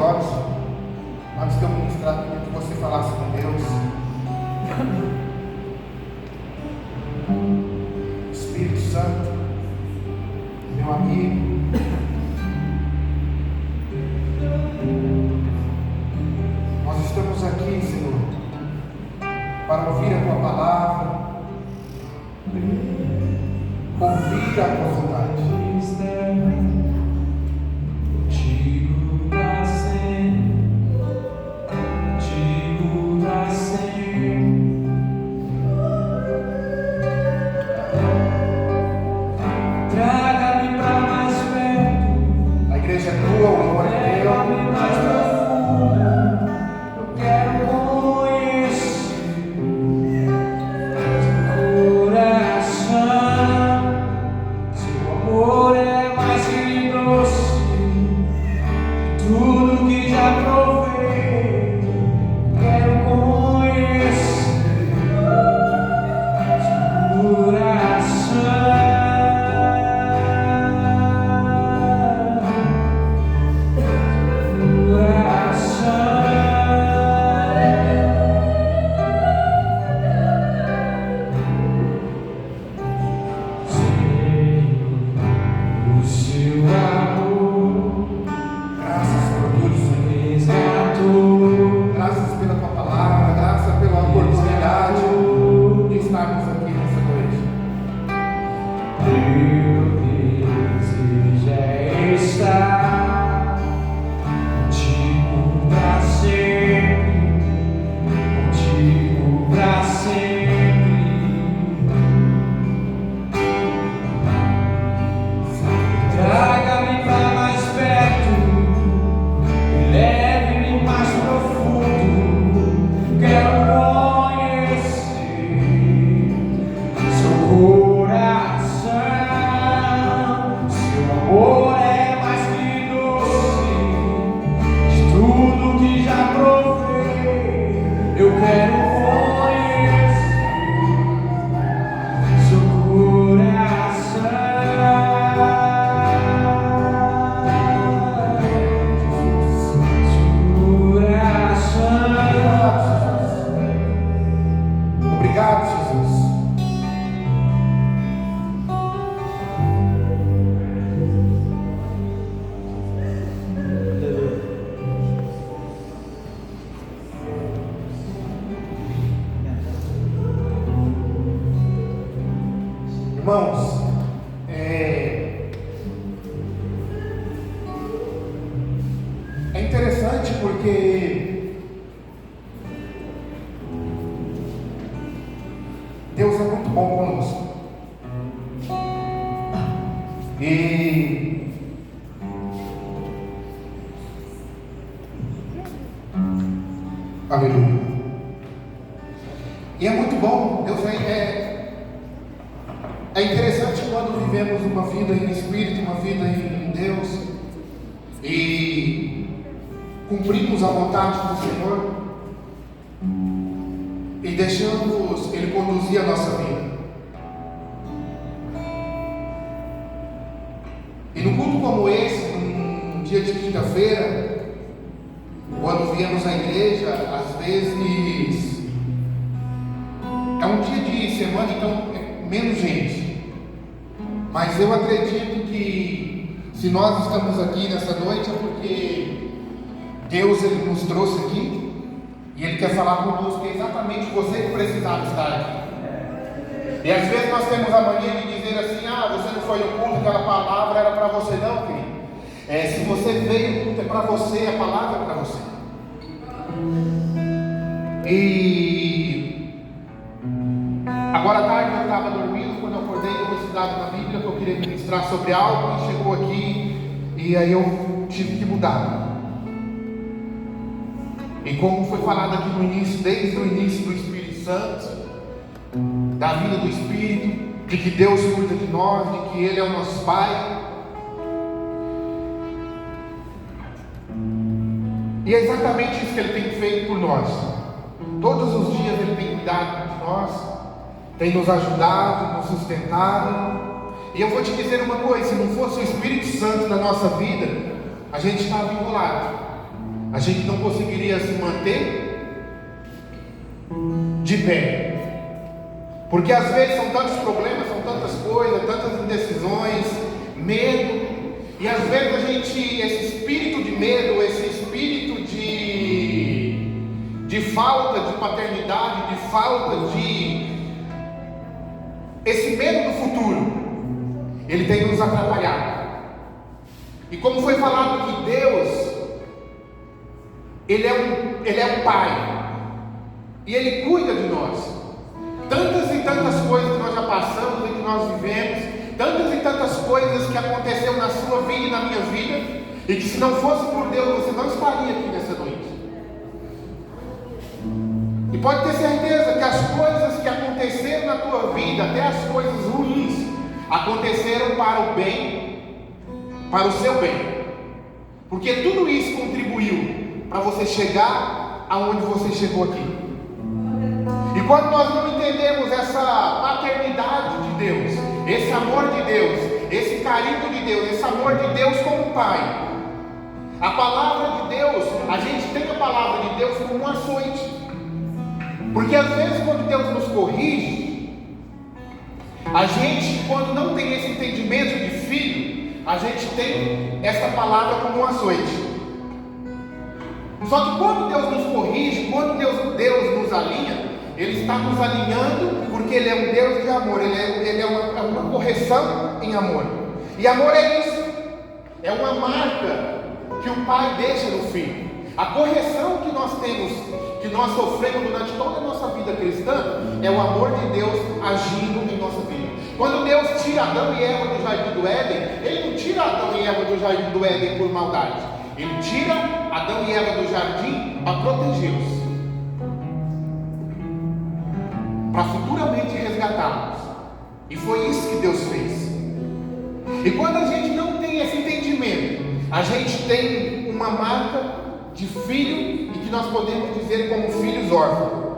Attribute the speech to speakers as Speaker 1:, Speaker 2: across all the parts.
Speaker 1: olhos. Antes de eu ministrar, queria que você falasse com Deus. Espírito Santo, meu amigo, nós estamos aqui, Senhor, para ouvir a Tua palavra, ouvir a Tua vontade. Irmãos, é interessante porque Deus é muito bom conosco. E aleluia. E é muito bom. Deus é interessante quando vivemos uma vida em Espírito, uma vida em Deus, e cumprimos a vontade do Senhor e deixamos Ele conduzir a nossa vida. E no culto como esse, num dia de quinta-feira, quando viemos à igreja, às vezes é um dia de semana, então é menos gente. Mas eu acredito que se nós estamos aqui nessa noite é porque Deus Ele nos trouxe aqui e Ele quer falar conosco, que é exatamente você que precisava estar aqui. E às vezes nós temos a mania de dizer assim: você não foi no culto, aquela palavra era para você. Não, querido. Se você veio, o culto é para você, a palavra é para você. E agora à tarde eu estava dormindo, quando eu acordei eu tinha estudado na Bíblia que eu queria ministrar sobre algo, e chegou aqui e aí eu tive que mudar. E como foi falado aqui no início, desde o início do Espírito Santo, da vida do Espírito, de que Deus cuida de nós, de que Ele é o nosso Pai. E é exatamente isso que Ele tem feito por nós. Todos os dias Ele tem cuidado de nós, tem nos ajudado, nos sustentado. E eu vou te dizer uma coisa: se não fosse o Espírito Santo na nossa vida, a gente estava enrolado. a gente não conseguiria se manter de pé. Porque às vezes são tantos problemas, são tantas coisas, tantas indecisões, medo, e às vezes a gente, esse espírito de medo, esse espírito de falta de paternidade, de falta de esse medo do futuro, ele tem nos atrapalhado. E como foi falado que Deus, Ele é um Pai, e Ele cuida de nós. Tantas e tantas coisas que nós já passamos e que nós vivemos, tantas e tantas coisas que aconteceram na sua vida e na minha vida, e que se não fosse por Deus, você não estaria aqui nessa noite. E pode ter certeza que as coisas que aconteceram na tua vida, até as coisas ruins, aconteceram para o bem, para o seu bem, porque tudo isso contribuiu para você chegar aonde você chegou aqui. E quando nós não entendemos essa paternidade de Deus, esse amor de Deus, esse carinho de Deus, esse amor de Deus como Pai, a palavra de Deus, a gente tem a palavra de Deus como um açoite. Porque às vezes quando Deus nos corrige, a gente, quando não tem esse entendimento de filho, a gente tem essa palavra como um açoite. Só que quando Deus nos corrige, quando Deus nos alinha, Ele está nos alinhando porque Ele é um Deus de amor, Ele é uma correção em amor. E amor é isso, é uma marca que o Pai deixa no filho. A correção que nós temos, que nós sofremos durante toda a nossa vida cristã, é o amor de Deus agindo em nossa vida. Quando Deus tira Adão e Eva do jardim do Éden, Ele não tira Adão e Eva do jardim do Éden por maldade. Ele tira Adão e Eva do jardim para protegê-los, para futuramente resgatá-los. E foi isso que Deus fez. E quando a gente não tem esse entendimento, a gente tem uma marca de filho, e que nós podemos dizer como filhos órfãos.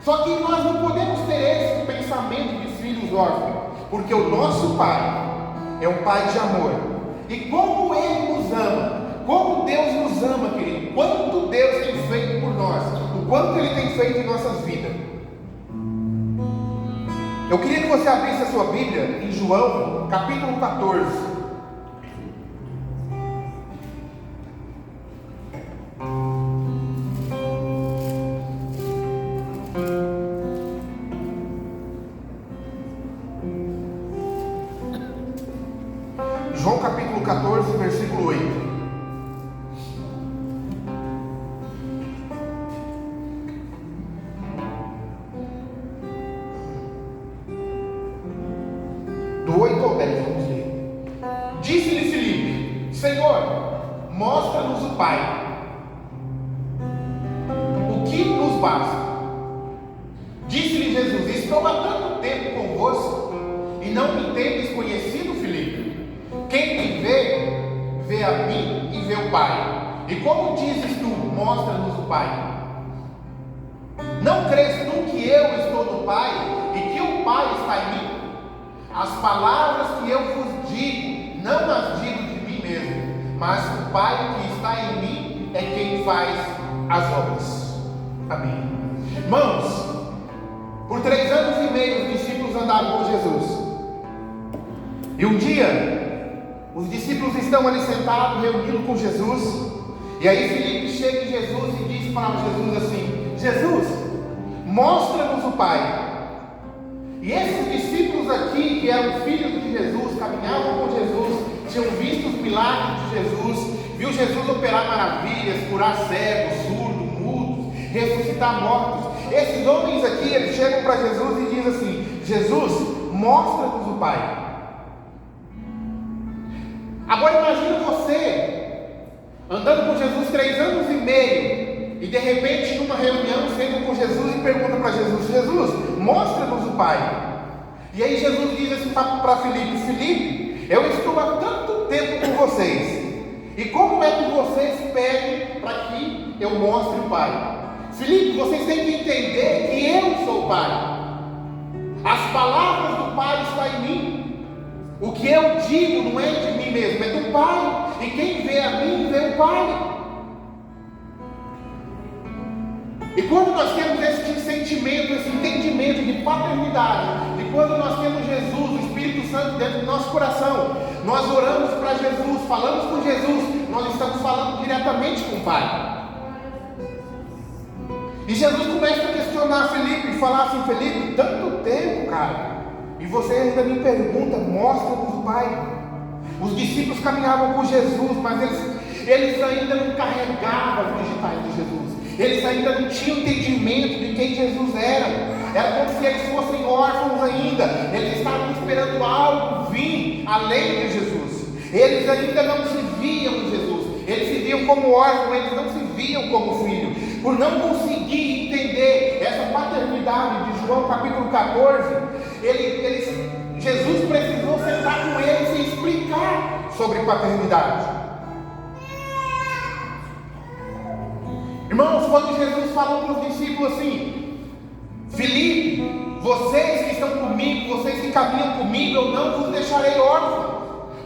Speaker 1: Só que nós não podemos ter esse pensamento de filhos órfãos, porque o nosso Pai é um Pai de amor. E como Ele nos ama, como Deus nos ama, querido, quanto Deus tem feito por nós, o quanto Ele tem feito em nossas vidas. Eu queria que você abrisse a sua Bíblia em João, capítulo 14. João capítulo 14, versículo 8. Do 8 ao 10, vamos ler. Disse-lhe Filipe: Senhor, mostra-nos o Pai, o que nos basta. Disse-lhe Jesus: Estou há tanto tempo convosco e não me tendes conhecido, Filipe? Quem me vê, vê a mim e vê o Pai. E como dizes tu, mostra-nos o Pai? Não crês tu que eu estou no Pai e que o Pai está em mim? As palavras que eu vos digo, não as digo de mim mesmo, mas o Pai que está em mim é quem faz as obras. Amém. Irmãos, por 3 anos e meio os discípulos andaram com Jesus. E um dia os discípulos estão ali sentados, reunidos com Jesus. E aí Filipe chega em Jesus e diz para Jesus assim: Jesus, mostra-nos o Pai. E esses discípulos aqui, que eram filhos de Jesus, caminhavam com Jesus, tinham visto os milagres de Jesus, viu Jesus operar maravilhas, curar cegos, surdos, mudos, ressuscitar mortos. Esses homens aqui, eles chegam para Jesus e dizem assim: Jesus, mostra-nos o Pai. Agora imagine você andando com Jesus 3 anos e meio, e de repente numa reunião senta com Jesus e pergunta para Jesus: Jesus, mostra-nos o Pai. E aí Jesus diz assim para Filipe: Filipe, eu estou há tanto tempo com vocês, e como é que vocês pedem para que eu mostre o Pai? Filipe, vocês têm que entender que eu sou o Pai. As palavras do Pai estão em mim. O que eu digo não é de mim mesmo, é do Pai. E quem vê a mim, vê o Pai. E quando nós temos esse sentimento, esse entendimento de paternidade, e quando nós temos Jesus, o Espírito Santo dentro do nosso coração, nós oramos para Jesus, falamos com Jesus, nós estamos falando diretamente com o Pai. E Jesus começa a questionar Felipe e falar assim: Felipe, tanto tempo, cara, e você ainda me pergunta, mostra-nos o Pai. Os discípulos caminhavam com Jesus, mas eles ainda não carregavam os digitais de Jesus. Eles ainda não tinham entendimento de quem Jesus era. Era como se eles fossem órfãos ainda. Eles estavam esperando algo vir além de Jesus. Eles ainda não se viam em Jesus. Eles se viam como órfãos, eles não se viam como filho. Por não conseguir entender essa paternidade de João capítulo 14, Jesus precisou sentar com eles e explicar sobre paternidade. Irmãos, quando Jesus falou para os discípulos assim: Filipe, vocês que estão comigo, vocês que caminham comigo, eu não vos deixarei órfãos.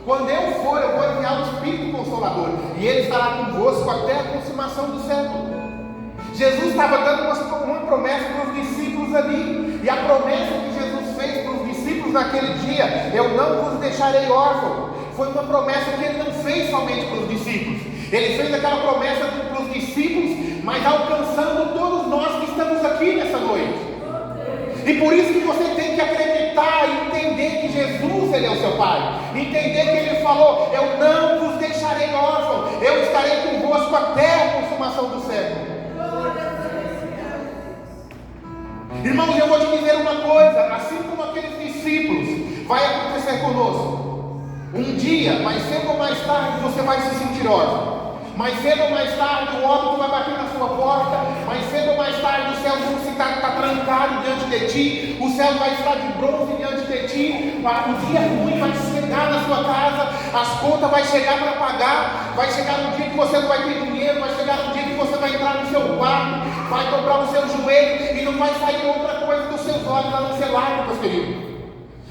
Speaker 1: Quando eu for, eu vou enviar o Espírito Consolador, e Ele estará convosco até a consumação do século. Jesus estava dando uma promessa para os discípulos ali, e a promessa que Jesus fez para os discípulos naquele dia: eu não vos deixarei órfãos, foi uma promessa que Ele não fez somente para os discípulos. Ele fez aquela promessa para os discípulos, mas alcançando todos nós que estamos aqui nessa noite. E por isso que você tem que acreditar e entender que Jesus, Ele é o seu Pai. Entender que Ele falou: eu não vos deixarei órfãos, eu estarei convosco até a consumação do século. Irmãos, eu vou te dizer uma coisa: assim como aqueles discípulos, vai acontecer conosco. Um dia, mais cedo ou mais tarde, você vai se sentir órfão. Mais cedo ou mais tarde o óbito vai bater na sua porta. Mais cedo ou mais tarde o céu vai estar trancado diante de ti. O céu vai estar de bronze diante de ti. O dia ruim vai chegar na sua casa. As contas vai chegar para pagar. Vai chegar no dia que você não vai ter dinheiro. Vai chegar no dia que você vai entrar no seu quarto, vai dobrar o seu joelho e não vai sair outra coisa dos seus olhos a não ser lágrimas, querido.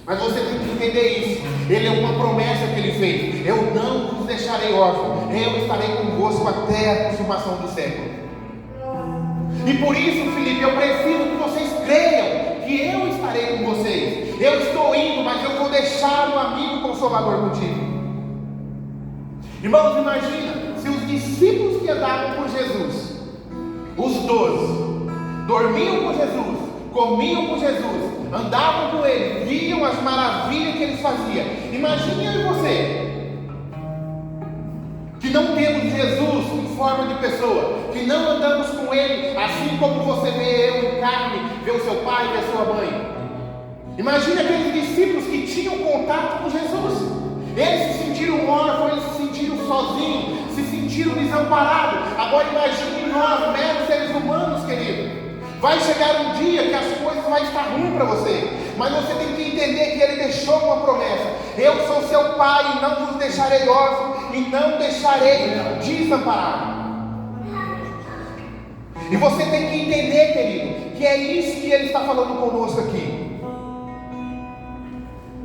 Speaker 1: Mas você tem que entender isso. Ele é uma promessa que Ele fez: eu não vos deixarei órfãos, eu estarei convosco até a consumação do século. E por isso, Filipe, eu preciso que vocês creiam que eu estarei com vocês. Eu estou indo, mas eu vou deixar um amigo consolador contigo. Irmãos, imagina se os discípulos que andavam com Jesus, os 12, dormiam com Jesus, comiam com Jesus, andavam com Ele, viam as maravilhas que Ele fazia. Imagine eu e você, que não temos Jesus em forma de pessoa, que não andamos com Ele, assim como você vê eu em carne, vê o seu pai, vê a sua mãe. Imagine aqueles discípulos que tinham contato com Jesus. Eles se sentiram órfãos, eles se sentiram sozinhos, se sentiram desamparados. Agora imagine nós, meros seres humanos, querido. Vai chegar um dia que as coisas vão estar ruins para você, mas você tem que entender que Ele deixou uma promessa: eu sou seu Pai e não vos deixarei órfãos e não deixarei desamparado. E você tem que entender, querido, que é isso que Ele está falando conosco aqui.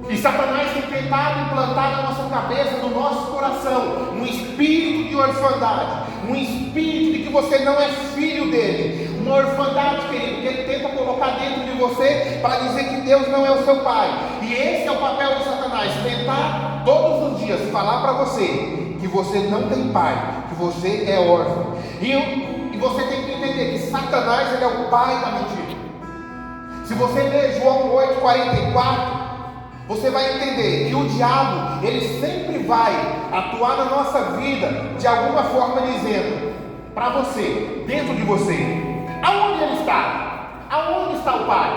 Speaker 1: E Satanás tem tentado implantar na nossa cabeça, no nosso coração, um espírito de orfandade, um espírito de que você não é filho dele, uma orfandade, querido, que ele tenta colocar dentro de você para dizer que Deus não é o seu pai. E esse é o papel de Satanás: tentar todos os dias falar para você que você não tem pai, que você é órfão. E você tem que entender que Satanás, ele é o pai da mentira. Se você ler João 8,44, você vai entender que o diabo, ele sempre vai atuar na nossa vida de alguma forma, dizendo para você, dentro de você: aonde ele está? Aonde está o pai?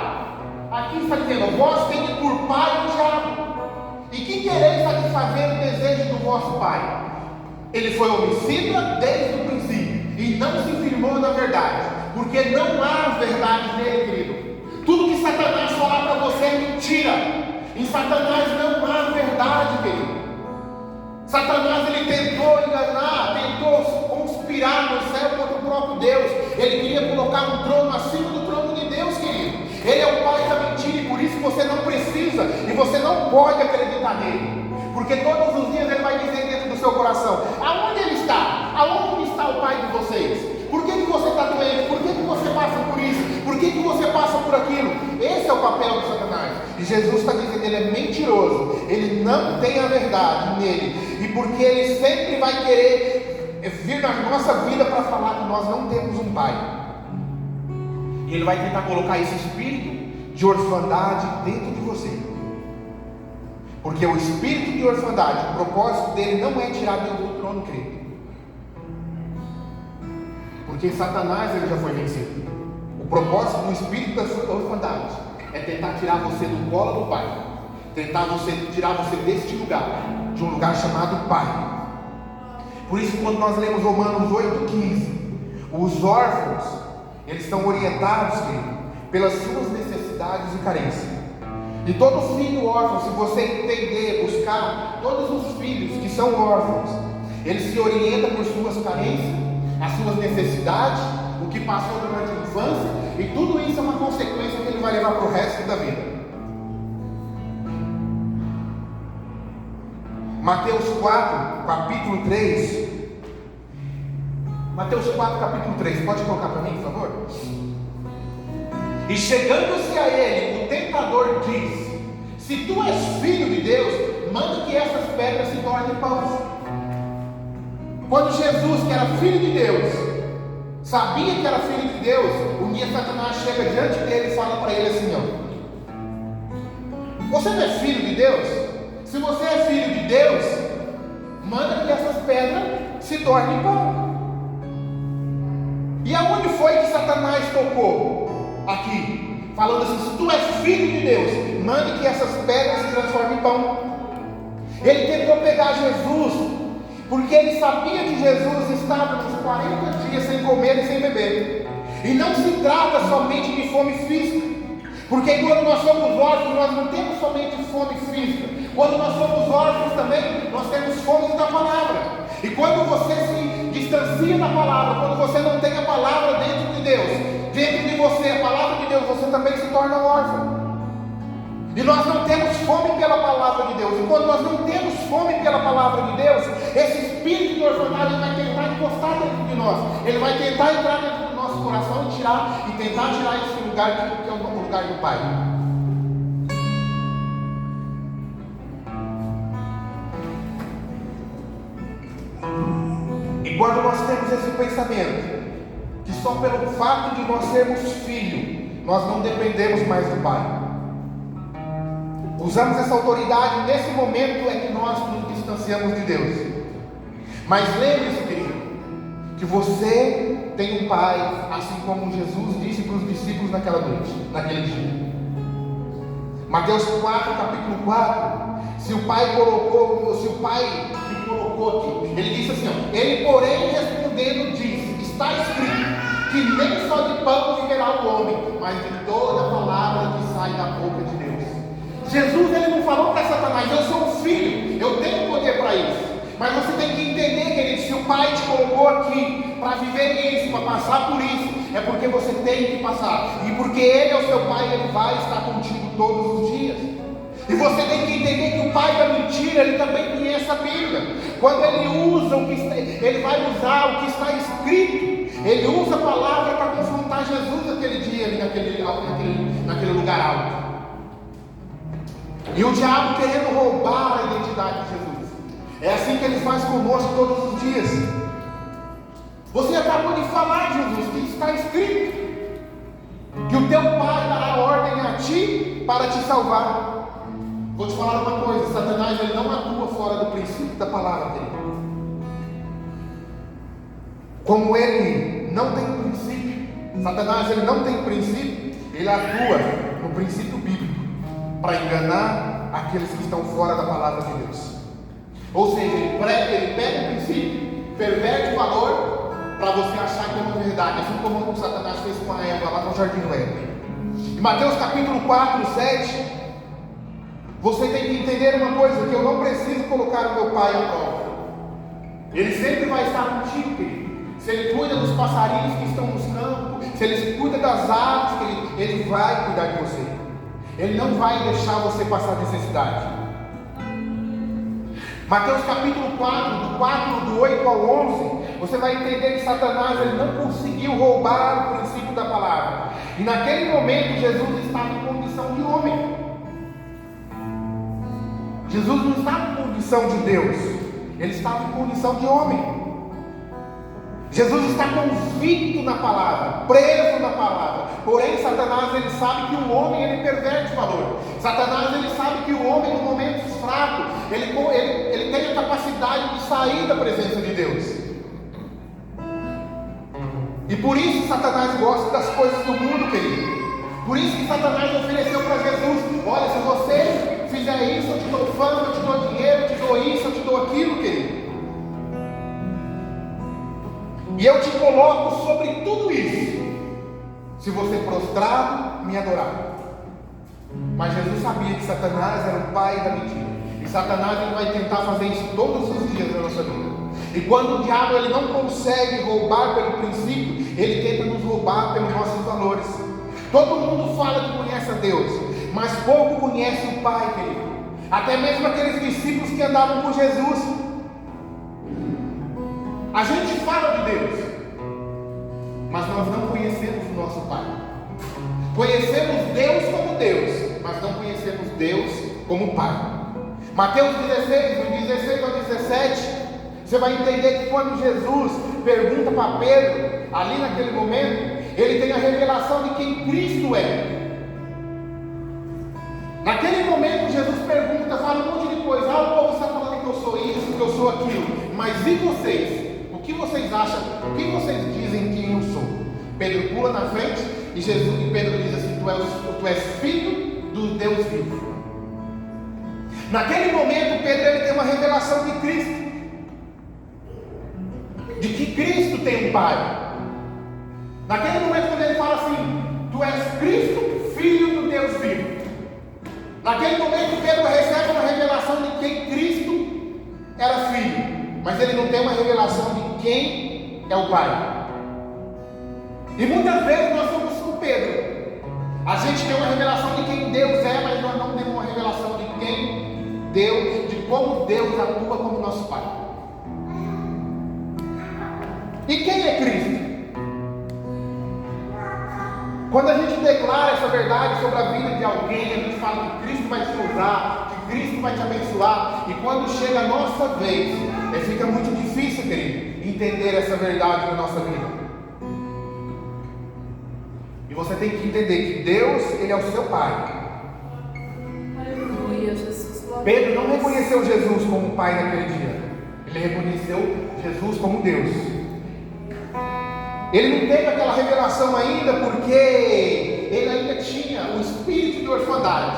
Speaker 1: Aqui está dizendo: vós tendes por pai o diabo, e que quereis satisfazer o desejo do vosso pai. Ele foi homicida desde o princípio e não se firmou na verdade, porque não há verdade nele, querido. Tudo que Satanás falar para você é mentira. Em Satanás não há verdade, querido. Satanás, ele tentou enganar, tentou conspirar no céu contra o próprio Deus. Ele queria colocar um trono acima do trono de Deus, querido. Ele é o pai da mentira, e por isso você não precisa e você não pode acreditar nele. Porque todos os dias ele vai dizer dentro do seu coração: aonde ele está? Aonde está o pai de vocês? Por que você está doente? Por que você passa Jesus está dizendo, ele é mentiroso, ele não tem a verdade nele, e porque ele sempre vai querer vir na nossa vida para falar que nós não temos um pai, ele vai tentar colocar esse espírito de orfandade dentro de você, porque o espírito de orfandade, o propósito dele não é tirar Deus do trono, querido, porque Satanás ele já foi vencido. O propósito do espírito da orfandade é tentar tirar você do colo do Pai, tentar tirar você deste lugar, de um lugar chamado Pai. Por isso, quando nós lemos Romanos 8,15, os órfãos, eles são orientados, querido, pelas suas necessidades e carências. E todo filho órfão, se você entender, buscar todos os filhos que são órfãos, eles se orientam por suas carências, as suas necessidades, o que passou durante a infância, e tudo isso é uma consequência que ele vai levar para o resto da vida. Mateus 4, capítulo 3. Mateus 4, capítulo 3, pode colocar para mim, por favor? E chegando-se a ele, o tentador diz: se tu és filho de Deus, manda que essas pedras se tornem pães. Quando Jesus, que era filho de Deus, sabia que era filho de Deus, um dia Satanás chega diante dele e fala para ele assim: ó, você não é filho de Deus? Se você é filho de Deus, manda que essas pedras se tornem pão. E aonde foi que Satanás tocou? Aqui, falando assim: se tu és filho de Deus, manda que essas pedras se transformem em pão. Ele tentou pegar Jesus, porque ele sabia que Jesus estava nos 40 dias sem comer e sem beber. E não se trata somente de fome física, porque quando nós somos órfãos, nós não temos somente fome física. Quando nós somos órfãos também, nós temos fome da palavra. E quando você se distancia da palavra, quando você não tem a palavra dentro de Deus, dentro de você, a palavra de Deus, você também se torna órfão. E nós não temos fome pela palavra de Deus. E quando nós não temos fome pela palavra de Deus, esse espírito de orfandade vai tentar encostar dentro de nós. Ele vai tentar entrar dentro do nosso coração e tentar tirar esse lugar que é o lugar do Pai. E quando nós temos esse pensamento, que só pelo fato de nós sermos filhos, nós não dependemos mais do Pai, usamos essa autoridade, nesse momento é que nós nos distanciamos de Deus. Mas lembre-se, querido, que você tem um Pai, assim como Jesus disse para os discípulos naquela noite, naquele dia. Mateus 4, capítulo 4, se o Pai me colocou aqui, ele disse assim, ó, ele porém respondendo disse, está escrito, que nem só de pão viverá o homem, mas de toda a palavra que sai da boca de Deus. Jesus, ele não falou para Satanás, eu sou um filho, eu tenho poder para isso. Mas você tem que entender, querido, se o Pai te colocou aqui para viver isso, para passar por isso, é porque você tem que passar. E porque Ele é o seu Pai, Ele vai estar contigo todos os dias. E você tem que entender que o pai da mentira, ele também conhece a Bíblia. Quando ele usa o que está, ele vai usar o que está escrito. Ele usa a palavra para confrontar Jesus naquele dia, ali naquele lugar alto. E o diabo querendo roubar a identidade de Jesus. É assim que ele faz conosco todos os dias. Você acabou de falar, Jesus, que está escrito que o teu Pai dará ordem a ti para te salvar. Vou te falar uma coisa, Satanás ele não atua fora do princípio da palavra dele. Como ele não tem princípio, Satanás ele não tem princípio, ele atua no princípio bíblico para enganar aqueles que estão fora da palavra de Deus. Ou seja, ele pega o princípio, perverte o valor para você achar que é uma verdade, assim como o Satanás fez com a Eva lá no jardim do Éden. Em Mateus capítulo 4, 7, você tem que entender uma coisa, que eu não preciso colocar o meu Pai à prova. Ele sempre vai estar contigo, querido. Se Ele cuida dos passarinhos que estão nos campos, se Ele cuida das aves, Ele vai cuidar de você. Ele não vai deixar você passar necessidade. Mateus capítulo 4, do 8 ao 11, você vai entender que Satanás ele não conseguiu roubar o princípio da palavra. E naquele momento Jesus estava em condição de homem. Jesus não estava em condição de Deus, ele estava em condição de homem. Jesus está convicto na palavra, preso na palavra. Porém, Satanás, ele sabe que o homem, ele perverte o valor. Satanás, ele sabe que o homem, no momento fraco, ele tem a capacidade de sair da presença de Deus. E por isso Satanás gosta das coisas do mundo, querido. Por isso que Satanás ofereceu para Jesus: olha, se você fizer isso, eu te dou fama, eu te dou dinheiro, eu te dou isso, eu te dou aquilo, querido. E eu te coloco sobre tudo isso, se você prostrado me adorar. Mas Jesus sabia que Satanás era o pai da mentira. E Satanás, ele vai tentar fazer isso todos os dias da nossa vida. E quando o diabo, ele não consegue roubar pelo princípio, ele tenta nos roubar pelos nossos valores. Todo mundo fala que conhece a Deus, mas pouco conhece o Pai, querido. Até mesmo aqueles discípulos que andavam com Jesus. A gente fala de Deus, mas nós não conhecemos o nosso Pai. Conhecemos Deus como Deus, mas não conhecemos Deus como Pai. Mateus 16, do 16 ao 17, você vai entender que quando Jesus pergunta para Pedro, ali naquele momento, ele tem a revelação de quem Cristo é. Naquele momento, Jesus pergunta, fala um monte de coisa. O povo está falando que eu sou isso, que eu sou aquilo. Mas e vocês? O que vocês acham? O que vocês dizem que eu sou? Pedro pula na frente e Pedro diz assim: tu és filho do Deus vivo. Naquele momento, Pedro, ele tem uma revelação de Cristo. De que Cristo tem um Pai. Naquele momento, quando ele fala assim: tu és Cristo, filho do Deus vivo. Naquele momento, Pedro recebe uma revelação de quem Cristo era filho, mas ele não tem uma revelação de quem é o Pai. E muitas vezes nós somos como Pedro. A gente tem uma revelação de quem Deus é, mas nós não temos uma revelação de quem Deus, de como Deus atua como nosso Pai. E quem é Cristo? Quando a gente declara essa verdade sobre a vida de alguém, a gente fala que Cristo vai te usar, que Cristo vai te abençoar, e quando chega a nossa vez, fica muito difícil, querido, entender essa verdade na nossa vida. E você tem que entender que Deus, ele é o seu Pai.
Speaker 2: Aleluia, Jesus.
Speaker 1: Pedro não reconheceu Jesus como Pai naquele dia, ele reconheceu Jesus como Deus. Ele não teve aquela revelação ainda porque ele ainda tinha o espírito de orfandade.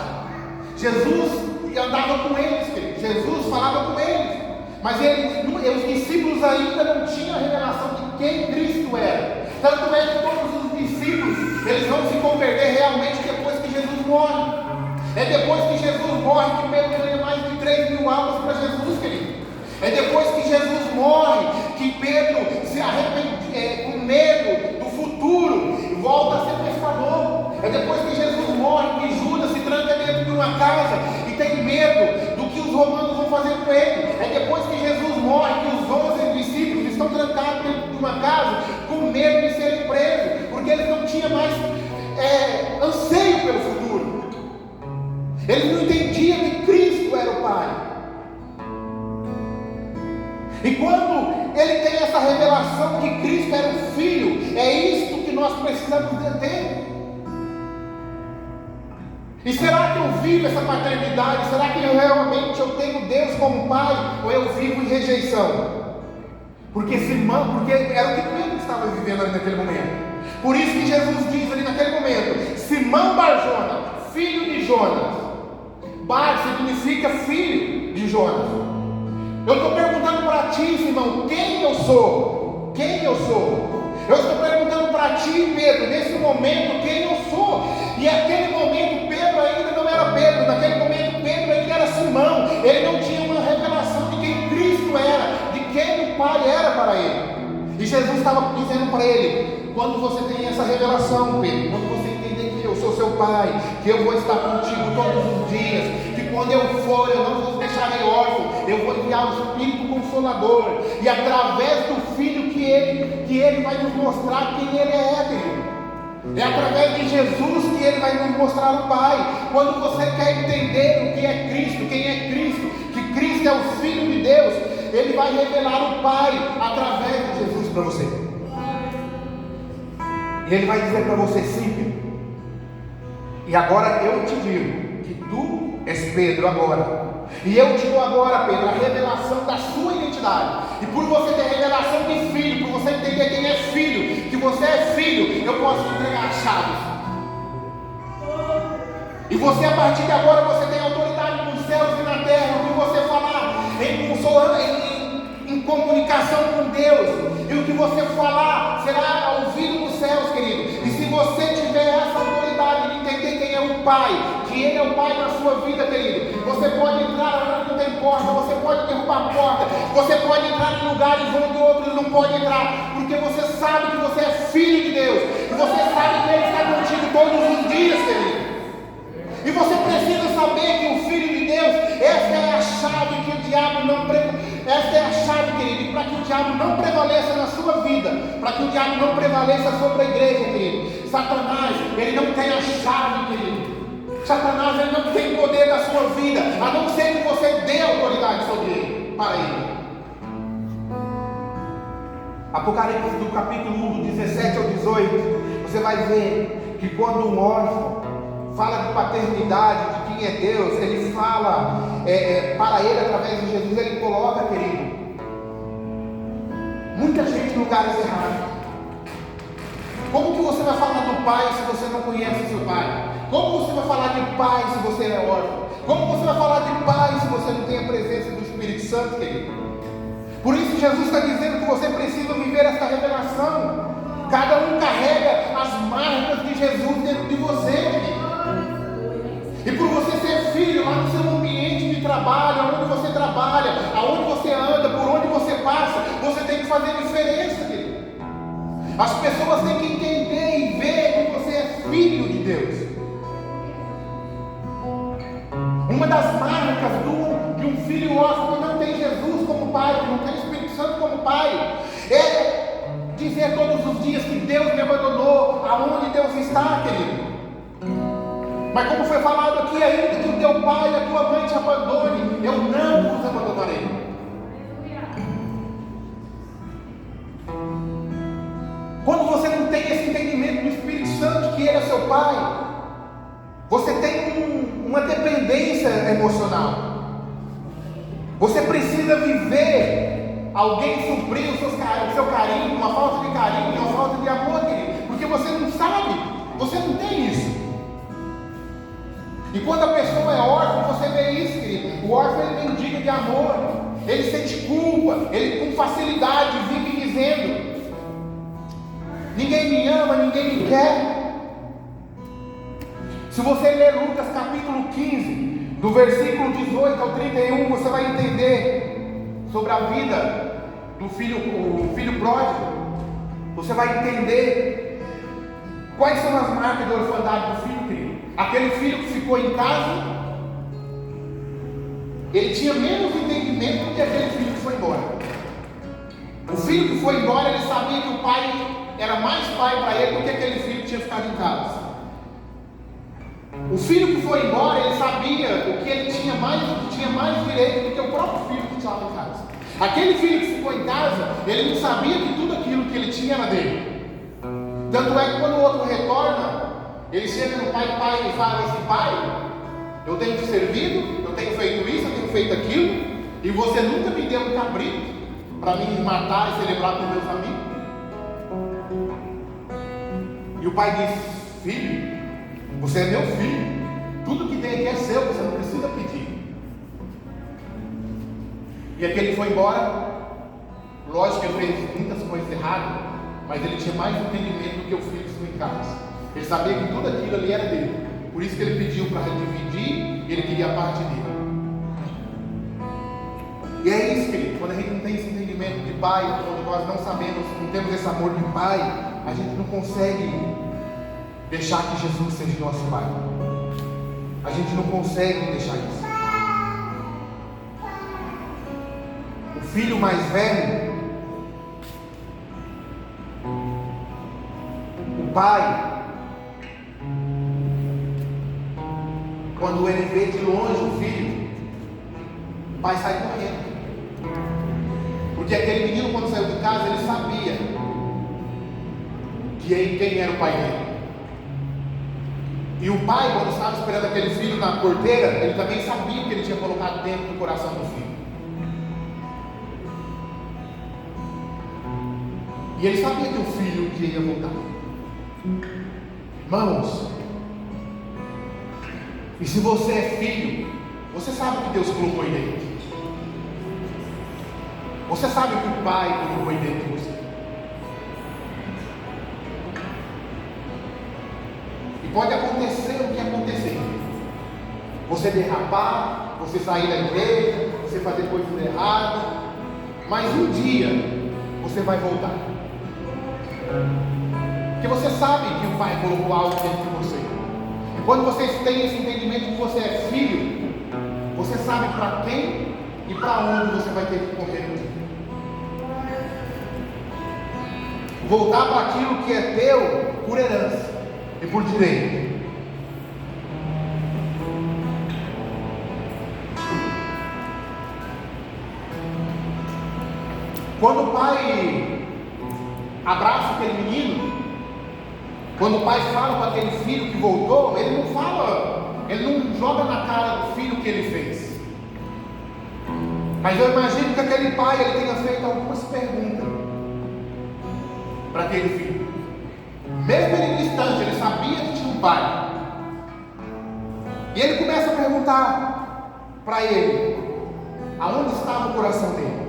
Speaker 1: Jesus andava com eles, querido. Jesus falava com eles, mas os discípulos ainda não tinham a revelação de quem Cristo era. Tanto é que todos os discípulos, eles vão se converter realmente depois que Jesus morre. É depois que Jesus morre que Pedro ganha mais de 3.000 almas para Jesus, querido. É depois que Jesus morre que Pedro se arrepende, com medo do futuro, volta a ser pescador. É depois que Jesus morre que Judas se tranca dentro de uma casa e tem medo do que os romanos vão fazer com ele. É depois que Jesus morre que os 11 discípulos estão trancados dentro de uma casa com medo de serem presos, porque eles não tinham mais anseio pelo futuro. Eles não entendiam que Cristo era o Pai. E quando ele tem essa revelação que Cristo era o Filho, é isto que nós precisamos entender. E será que eu vivo essa paternidade? Será que realmente eu tenho Deus como Pai? Ou eu vivo em rejeição? Porque era o que Pedro estava vivendo ali naquele momento. Por isso que Jesus diz ali naquele momento: Simão Barjona, filho de Jonas. Bar significa filho de Jonas. Eu estou perguntando para ti, Simão, quem eu sou? Quem eu sou? Eu estou perguntando para ti, Pedro, nesse momento, quem eu sou? E naquele momento, Pedro ainda não era Pedro. Naquele momento, Pedro ainda era Simão. Ele não tinha uma revelação de quem Cristo era, de quem o Pai era para ele. E Jesus estava dizendo para ele: quando você tem essa revelação, Pedro, quando você entender que eu sou seu Pai, que eu vou estar contigo todos os dias, que quando eu for, eu não vos deixarei órfão, eu vou enviar o Espírito Consolador, e através do Filho que ele vai nos mostrar quem ele é, querido. É através de Jesus que Ele vai nos mostrar o Pai. Quando você quer entender o que é Cristo, quem é Cristo, que Cristo é o Filho de Deus, Ele vai revelar o Pai através de Jesus para você. E Ele vai dizer para você: sim, Pedro. E agora eu te digo que tu és Pedro agora. E eu te dou agora, Pedro, a revelação da sua identidade. E por você ter revelação de filho, por você entender quem é filho, que você é filho, eu posso te entregar as chaves. E você, a partir de agora, você tem autoridade nos céus e na terra. O que você falar em comunicação com Deus, e o que você falar será ouvido nos céus, querido. E se você tiver essa autoridade de entender quem é o Pai, que Ele é o Pai na sua vida, querido, você pode entrar onde não tem porta, você pode derrubar a porta, você pode entrar em lugares onde outros não podem entrar, porque você sabe que você é filho de Deus, e você sabe que Ele está contigo todos os dias, querido. E você precisa saber que o Filho de Deus, esta é a chave que o diabo não esta é a chave, querido, para que o diabo não prevaleça na sua vida, para que o diabo não prevaleça sobre a igreja, querido. Satanás, ele não tem a chave, querido. Satanás, ele não tem poder na sua vida, a não ser que você dê autoridade sobre ele, para ele. Apocalipse do capítulo 1, do 17 ao 18, você vai ver que quando um órfão fala de paternidade, de quem é Deus, ele fala para ele através de Jesus, ele coloca, querido, muita gente em lugares errados. Como que você vai falar do Pai se você não conhece seu Pai? Como você vai falar de Pai se você é órfão? Como você vai falar de Pai se você não tem a presença do Espírito Santo, querido? Por isso Jesus está dizendo que você precisa viver essa revelação. Cada um carrega as marcas de Jesus dentro de você, querido. E por você ser filho, lá no seu ambiente de trabalho, onde você trabalha, aonde você anda, por onde você passa, você tem que fazer diferença, querido. As pessoas têm que entender e ver que você é filho de Deus. Uma das marcas de um filho órfão que não tem Jesus como pai, que não tem o Espírito Santo como pai, é dizer todos os dias que Deus me abandonou, aonde Deus está, querido. Mas como foi falado aqui, ainda que o teu pai e a tua mãe te abandone, eu não os abandonarei. Quando você não tem esse entendimento do Espírito Santo, que Ele é seu pai, você tem uma dependência emocional. Você precisa viver alguém suprir o seu carinho, uma falta de carinho, uma falta de amor, querido, porque você não sabe, você não tem isso. E quando a pessoa é órfã, você vê isso, querido. O órfão, ele mendiga de amor, ele sente culpa, ele com facilidade vive dizendo: ninguém me ama, ninguém me quer. Se você ler Lucas capítulo 15, do versículo 18 ao 31, você vai entender sobre a vida do o filho pródigo. Você vai entender quais são as marcas da orfandade do filho, querido. Aquele filho que ficou em casa, ele tinha menos entendimento do que aquele filho que foi embora. O filho que foi embora, ele sabia que o pai era mais pai para ele do que aquele filho que tinha ficado em casa. O filho que foi embora, ele sabia o que ele tinha mais direito do que o próprio filho que estava em casa. Aquele filho que ficou em casa, ele não sabia que tudo aquilo que ele tinha era dele. Tanto é que quando o outro retorna, ele chega no pai e fala assim: pai, eu tenho te servido, eu tenho feito isso, eu tenho feito aquilo, e você nunca me deu um cabrito para me matar e celebrar com meus amigos. E o pai diz: filho, você é meu filho, tudo que tem aqui é seu, você não precisa pedir. E aquele foi embora. Lógico que ele fez muitas coisas erradas, mas ele tinha mais entendimento do que o filho que ficou em casa. Ele sabia que tudo aquilo ali era dele. Por isso que ele pediu para dividir, ele queria a parte dele. E é isso, querido. Quando a gente não tem esse entendimento de pai, quando nós não sabemos, não temos esse amor de pai, a gente não consegue deixar que Jesus seja nosso pai. A gente não consegue deixar isso. O filho mais velho, o pai, Quando ele vê de longe o filho, o pai sai correndo. Porque aquele menino, quando saiu de casa, ele sabia quem era o pai dele. E o pai, quando estava esperando aquele filho na porteira, ele também sabia o que ele tinha colocado dentro do coração do filho. E ele sabia que o filho um dia ia voltar. Irmãos, e se você é filho, você sabe o que Deus colocou aí dentro. Você sabe o que o pai colocou aí dentro de você. E pode acontecer o que acontecer. Você derrapar, você sair da igreja, você fazer coisas erradas, mas um dia você vai voltar. Porque você sabe que o pai colocou algo dentro de você. E quando vocês têm esse entendimento que você é filho, você sabe para quem e para onde você vai ter que correr no dia. Voltar para aquilo que é teu por herança e por direito. Quando o pai abraça aquele menino, quando o pai fala para aquele filho que voltou, ele não fala, ele não joga na cara do filho o que ele fez. Mas eu imagino que aquele pai ele tenha feito algumas perguntas para aquele filho. Mesmo ele distante, ele sabia que tinha um pai. E ele começa a perguntar para ele aonde estava o coração dele.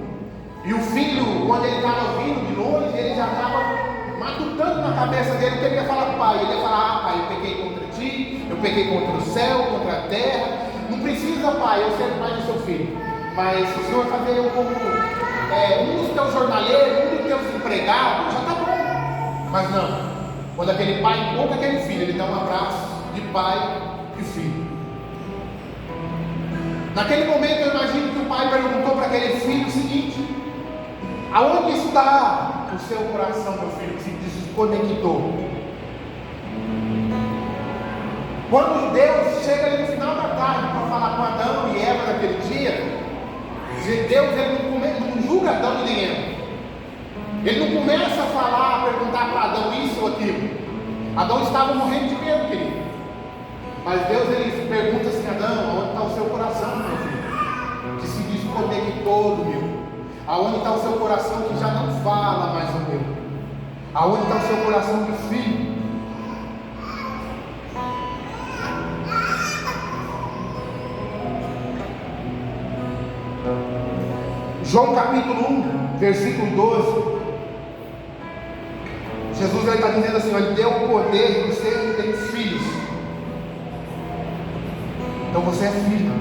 Speaker 1: E o filho, quando ele estava vindo de longe, ele já estava matutando na cabeça dele o que ele ia falar para o pai. Ele ia falar: pai, eu pequei contra ti, eu pequei contra o céu, contra a terra. Não precisa, pai, eu sei mais do seu filho, mas o senhor fazer eu como um dos teus jornaleiros, um dos teus empregados, já está bom. Mas não, quando aquele pai encontra aquele filho, ele dá um abraço de pai e filho. Naquele momento eu imagino que o pai perguntou para aquele filho o seguinte: aonde está o seu coração, meu filho, que se desconectou? Quando Deus chega ali no final da tarde para falar com Adão e Eva naquele dia, Deus ele não julga Adão e nem Eva. Ele não começa a falar, a perguntar para Adão isso ou aquilo. Adão estava morrendo de medo, querido. Mas Deus ele pergunta assim: Adão, onde está o seu coração, meu filho, que se desconectou do meu? Aonde está o seu coração que já não fala mais o meu? Aonde está o seu coração de filho? João capítulo 1, versículo 12. Jesus está dizendo assim: Ele deu o poder de você ter filhos. Então você é filho.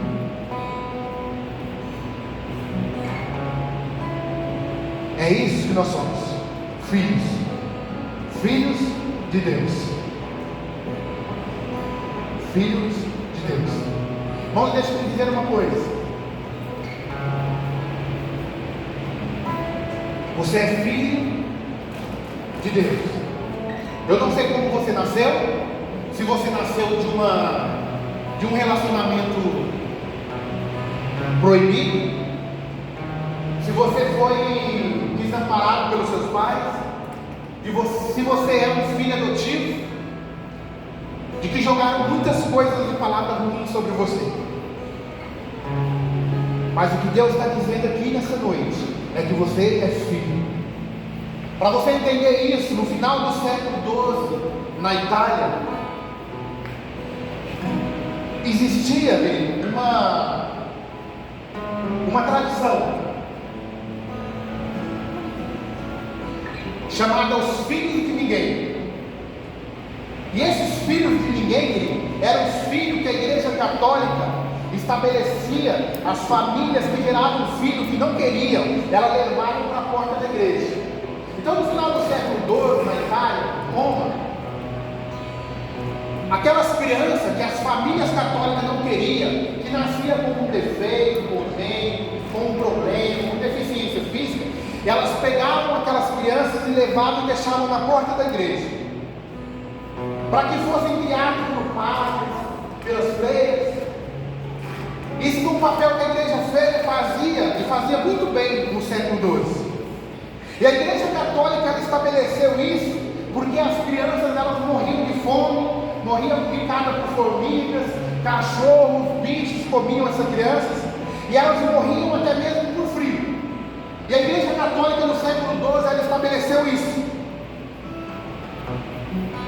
Speaker 1: É isso que nós somos, filhos, filhos de Deus, filhos de Deus. Irmãos, deixa eu te dizer uma coisa: você é filho de Deus. Eu não sei como você nasceu, se você nasceu de um relacionamento proibido, se você foi desamparado pelos seus pais, se você é um filho adotivo, de que jogaram muitas coisas de palavras ruins sobre você. Mas o que Deus está dizendo aqui nessa noite é que você é filho. Para você entender isso, no final do século XII, na Itália, existia uma tradição chamada os filhos de ninguém. E esses filhos de ninguém eram os filhos que a Igreja Católica estabelecia. As famílias que geravam filhos que não queriam, elas levavam para a porta da igreja. Então, no final do século XII, na Itália, Roma, aquelas crianças que as famílias católicas não queriam, que nasciam com um defeito, com um problema, com deficiência física, elas pegavam aquelas crianças e levavam e deixavam na porta da igreja, para que fossem criados por padres, pelas freiras, Isso foi um papel que a igreja fazia, e fazia muito bem no século XII. E a igreja católica ela estabeleceu isso porque as crianças elas morriam de fome, morriam picadas por formigas, cachorros, bichos comiam essas crianças, e elas morriam até mesmo por frio. E a igreja católica no século XII ela estabeleceu isso.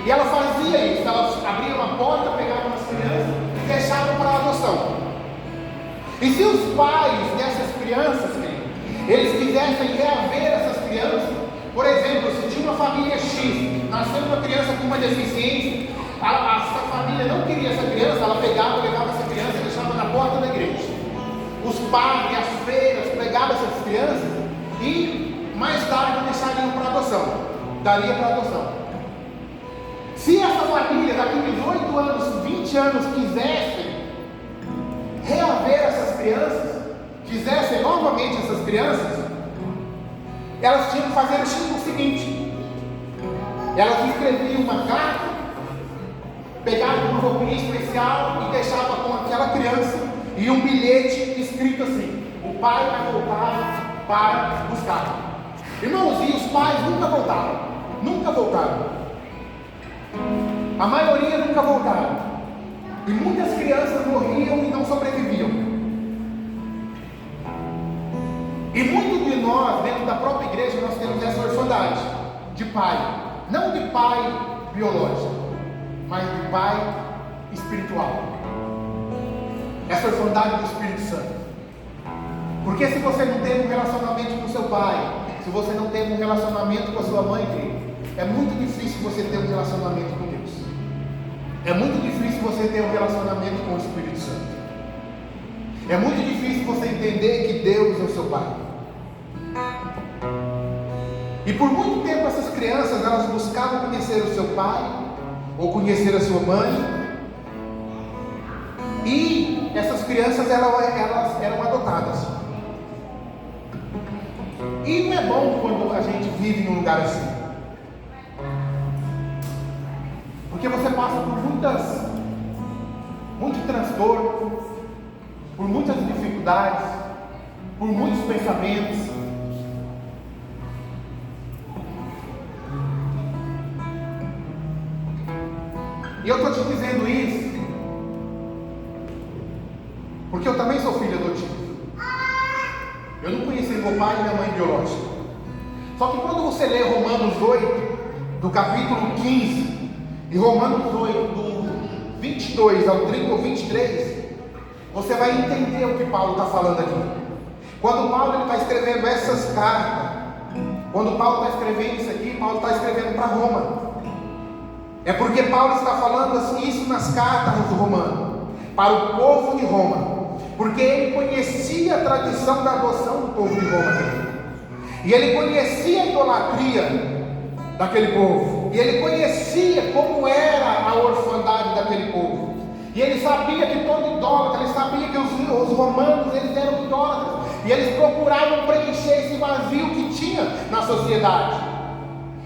Speaker 1: E ela fazia isso, ela abria uma porta, pegava as crianças e deixava para adoção. E se os pais dessas crianças, eles quisessem reaver essas crianças, por exemplo, se tinha uma família X, nasceu uma criança com uma deficiência, essa família não queria essa criança, ela pegava, levava essa criança e deixava na porta da igreja. Os padres, as freiras, pegavam essas crianças e mais tarde deixariam para adoção, daria para adoção. Se essa família daqui 18 anos, 20 anos quisessem reaver essas crianças, quisessem novamente essas crianças, elas tinham que fazer o seguinte: elas escreviam uma carta, pegavam uma roupinha especial e deixavam com aquela criança e um bilhete escrito assim: o pai vai voltar para buscar. Irmãos, e os pais nunca voltaram, nunca voltaram. A maioria nunca voltaram. E muitas crianças morriam e não sobreviviam. E muitos de nós, dentro da própria igreja, nós temos essa orfandade de pai. Não de pai biológico, mas de pai espiritual. Essa orfandade do Espírito Santo. Porque se você não tem um relacionamento com seu pai, se você não tem um relacionamento com a sua mãe, é muito difícil você ter um relacionamento com Deus. É muito difícil você ter um relacionamento com o Espírito Santo. É muito difícil você entender que Deus é o seu pai. E por muito tempo essas crianças elas buscavam conhecer o seu pai ou conhecer a sua mãe. E essas crianças elas eram adotadas. E não é bom quando a gente vive num lugar assim. Porque você passa por muito transtorno, por muitas dificuldades, por muitos pensamentos. E eu estou te dizendo isso porque eu também sou filho adotivo. Eu não conheci meu pai e minha mãe biológica. Só que quando você lê Romanos 8, do capítulo 15, e Romanos 8, do 22 ao 30 ou 23, você vai entender o que Paulo está falando aqui. Quando Paulo está escrevendo essas cartas, quando Paulo está escrevendo isso aqui, Paulo está escrevendo para Roma. É porque Paulo está falando assim, isso nas cartas dos romanos, para o povo de Roma, porque ele conhecia a tradição da adoção do povo de Roma, e ele conhecia a idolatria daquele povo, e ele conhecia como era a orfandade daquele povo, e ele sabia que todo idólatra, ele sabia que os romanos eles eram idólatras, e eles procuravam preencher esse vazio que tinha na sociedade,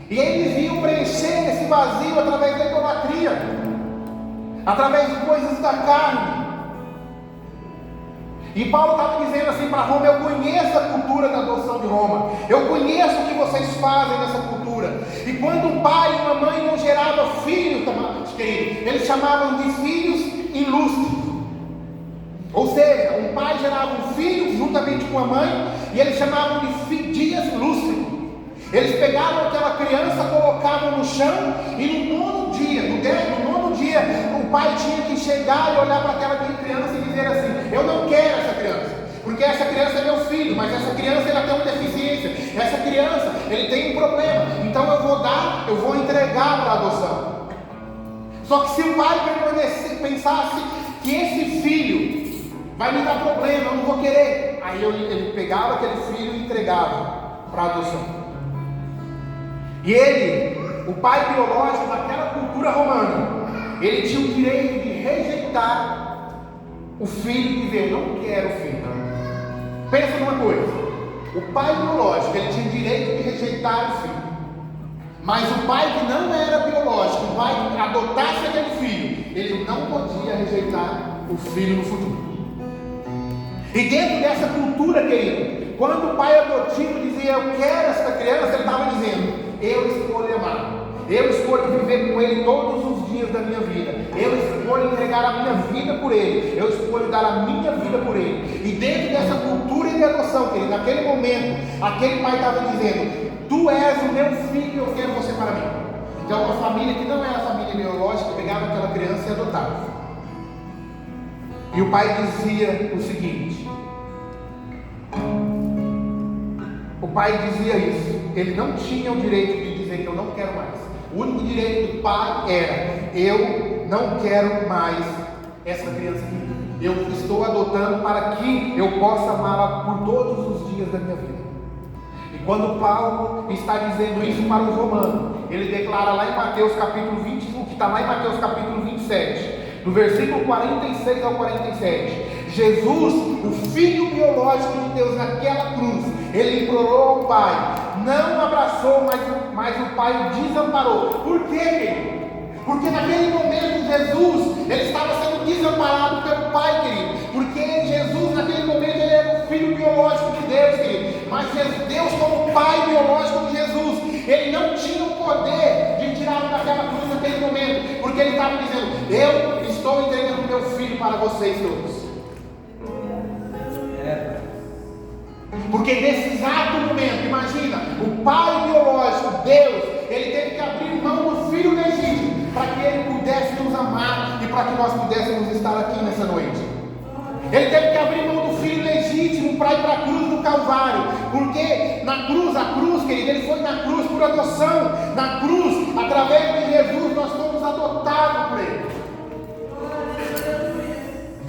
Speaker 1: e eles iam preencher esse vazio através da idolatria, através de coisas da carne. E Paulo estava dizendo assim para Roma: eu conheço a cultura da adoção de Roma, eu conheço o que vocês fazem nessa cultura. E quando um pai e uma mãe não geravam filhos, eles chamavam de filhos ilustres. Ou seja, um pai gerava um filho juntamente com a mãe, e eles chamavam de dias lúcidos. Eles pegavam aquela criança, colocavam no chão, e no nono dia, o pai tinha que chegar e olhar para aquela criança e dizer assim: eu não quero essa criança, porque essa criança é meu filho, mas essa criança ela tem uma deficiência, essa criança ele tem um problema, então eu vou entregar para adoção. Só que se o pai pensasse que esse filho vai me dar problema, eu não vou querer, aí ele pegava aquele filho e entregava para adoção. E o pai biológico daquela cultura romana, ele tinha o direito de rejeitar o filho e dizer: eu não quero o filho. Pensa numa coisa: o pai biológico, ele tinha o direito de rejeitar o filho, mas o pai que não era biológico, o pai que adotasse aquele filho, ele não podia rejeitar o filho no futuro. E dentro dessa cultura, querido, quando o pai adotivo dizia eu quero essa criança, ele estava dizendo, eu escolho amar, eu escolho viver com ele todos os dias da minha vida, eu escolho entregar a minha vida por ele, eu escolho dar a minha vida por ele. E dentro dessa cultura de adoção, querido, naquele momento, aquele pai estava dizendo, tu és o meu filho e eu quero você para mim. Então uma família que não era família biológica, pegava aquela criança e adotava. E o pai dizia o seguinte, o pai dizia isso, ele não tinha o direito de dizer que eu não quero mais. O único direito do pai era, eu não quero mais essa criança aqui, eu estou adotando para que eu possa amá-la por todos os dias da minha vida. E quando Paulo está dizendo isso para os romanos, ele declara lá em Mateus capítulo 21, que está lá em Mateus capítulo 27, do versículo 46 ao 47, Jesus, o Filho biológico de Deus naquela cruz, ele implorou ao Pai, não abraçou, mas o Pai o desamparou. Por quê, querido? Porque naquele momento Jesus, ele estava sendo desamparado pelo Pai, querido. Porque Jesus naquele momento, ele era o Filho biológico de Deus, querido. Mas Deus como Pai biológico de Jesus, ele não tinha o poder de tirá-lo daquela cruz naquele momento. Porque ele estava dizendo, eu estou entregando meu filho para vocês todos. Porque nesse exato momento, imagina, o pai biológico, Deus, ele teve que abrir mão do filho legítimo, para que ele pudesse nos amar e para que nós pudéssemos estar aqui nessa noite. Ele teve que abrir mão do filho legítimo para ir para a cruz do Calvário, porque na cruz, a cruz, querido, ele foi na cruz por adoção. Na cruz, através de Jesus, nós fomos adotados por ele.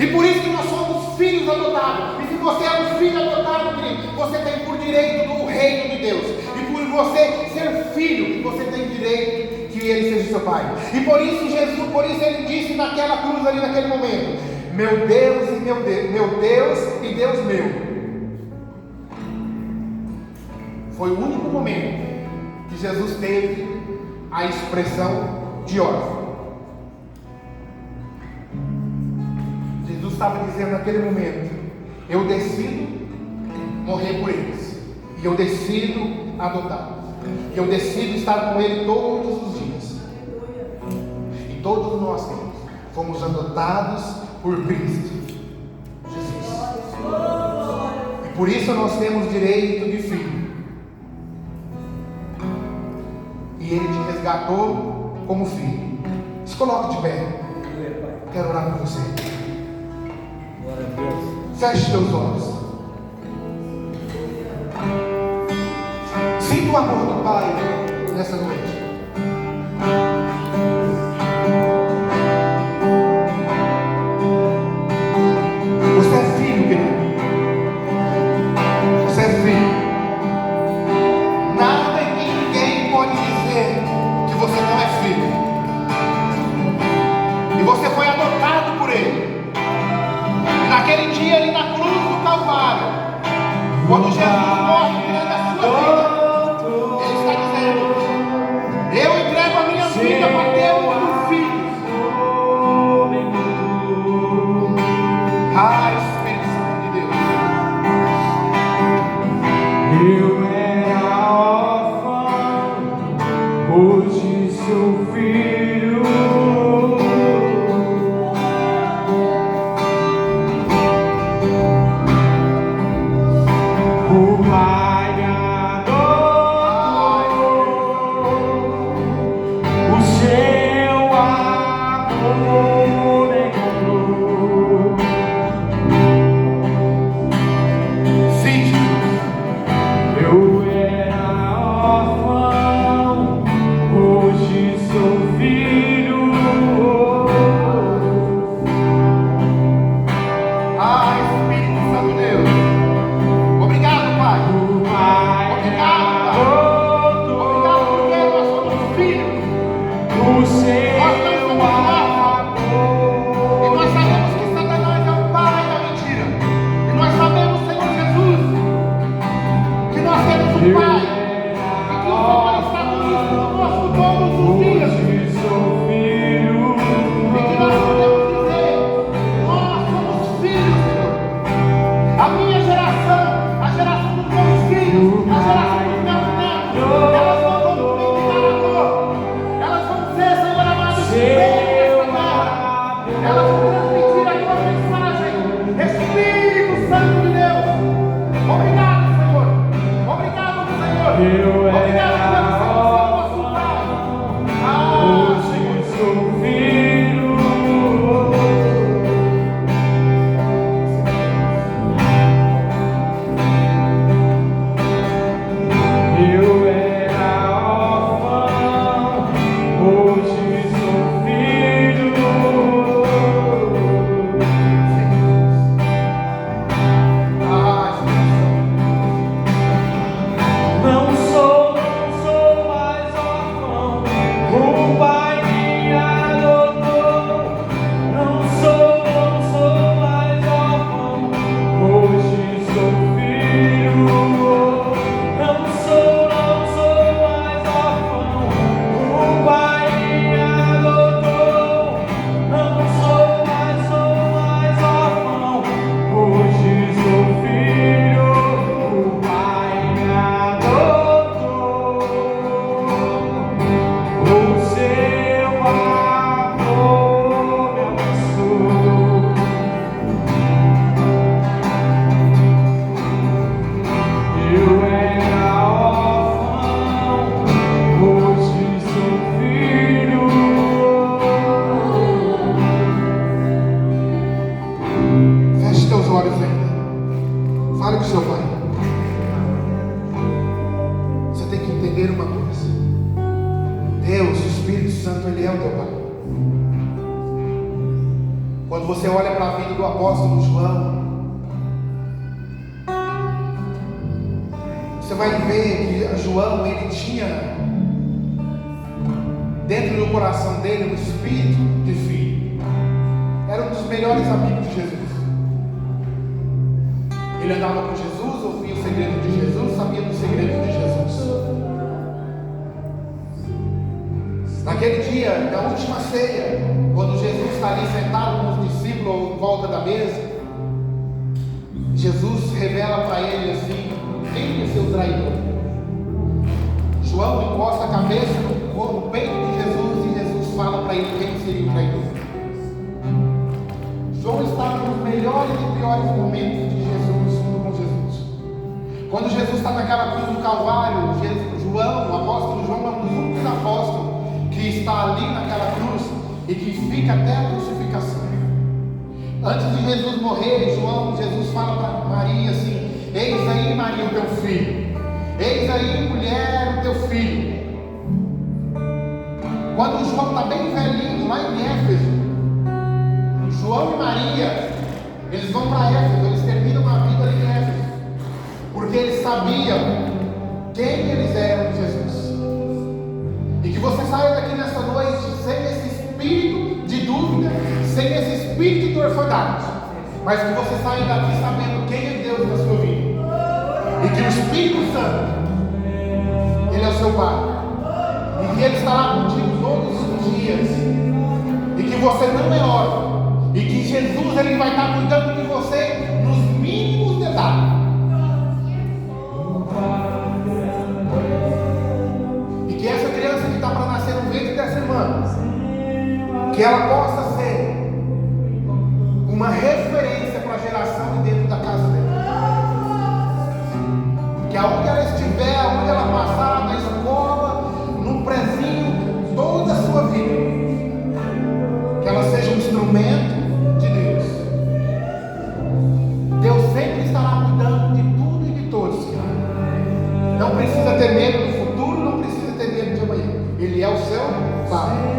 Speaker 1: E por isso que nós somos filhos adotados. E se você é um filho adotado, querido, você tem por direito do reino de Deus. E por você ser filho, você tem direito que ele seja seu pai. E por isso Jesus, por isso ele disse naquela cruz ali naquele momento, meu Deus e meu Deus, meu Deus e Deus meu. Foi o único momento que Jesus teve a expressão de órfão. Jesus estava dizendo naquele momento, eu decido morrer por eles, e eu decido adotá-los, e eu decido estar com ele todos os dias. E todos nós fomos adotados por Cristo Jesus, e por isso nós temos direito de filho, e ele te resgatou como filho. Se coloque de pé, quero orar por você. Feche seus olhos. Sinta o amor do Pai nessa noite. Você é filho, querido. Você é filho. Nada e ninguém pode dizer que você não é filho. E você foi adotado por ele. Naquele dia ali na cruz do Calvário, quando Jesus morre tirando a sua vida, ele está dizendo, eu entrego a minha vida para ter um filho. Ah, Espírito Santo de Deus.
Speaker 2: Eu era órfão, hoje sou filho.
Speaker 1: A Espírito Santo, Ele é o teu Pai. Quando você olha para a vida do apóstolo João, você vai ver que João, ele tinha dentro do coração dele um espírito de filho. Era um dos melhores amigos de Jesus. Ele andava com Jesus, ouvia o segredo de Jesus, sabia do segredo de Jesus. Naquele dia, na última ceia, quando Jesus está ali sentado com os discípulos em volta da mesa, Jesus revela para ele assim: quem é seu traidor? João encosta a cabeça no peito de Jesus e Jesus fala para ele quem seria o traidor. João estava nos melhores e piores momentos de Jesus com Jesus. Quando Jesus está naquela cruz do Calvário, João, o apóstolo João, é um dos únicos apóstolos que está ali naquela cruz e que fica até a crucificação. Antes de Jesus morrer, Jesus fala para Maria assim: eis aí, Maria, o teu filho. Eis aí, mulher, o teu filho. Quando João está bem velhinho, lá em Éfeso, João e Maria, eles vão para Éfeso, eles terminam a vida ali em Éfeso, porque eles sabiam quem eles eram de Jesus. E que você saia daqui nessa noite sem esse espírito de dúvida, sem esse espírito de orfandade, mas que você saia daqui sabendo quem é Deus na sua vida. E que o Espírito Santo, Ele é o seu Pai, e que Ele estará contigo todos os dias, e que você não é órfão, e que Jesus Ele vai estar cuidando de você nos mínimos detalhes. E que essa criança que está para nascer no ventre dessa irmã, que ela possa ser uma referência para a geração de dentro da casa dela. Que aonde ela estiver, aonde ela passar, na escola, no prezinho, toda a sua vida, que ela seja um instrumento de Deus. Deus sempre estará cuidando de tudo e de todos. Não precisa ter medo do futuro, não precisa ter medo de amanhã. Ele é o seu Pai.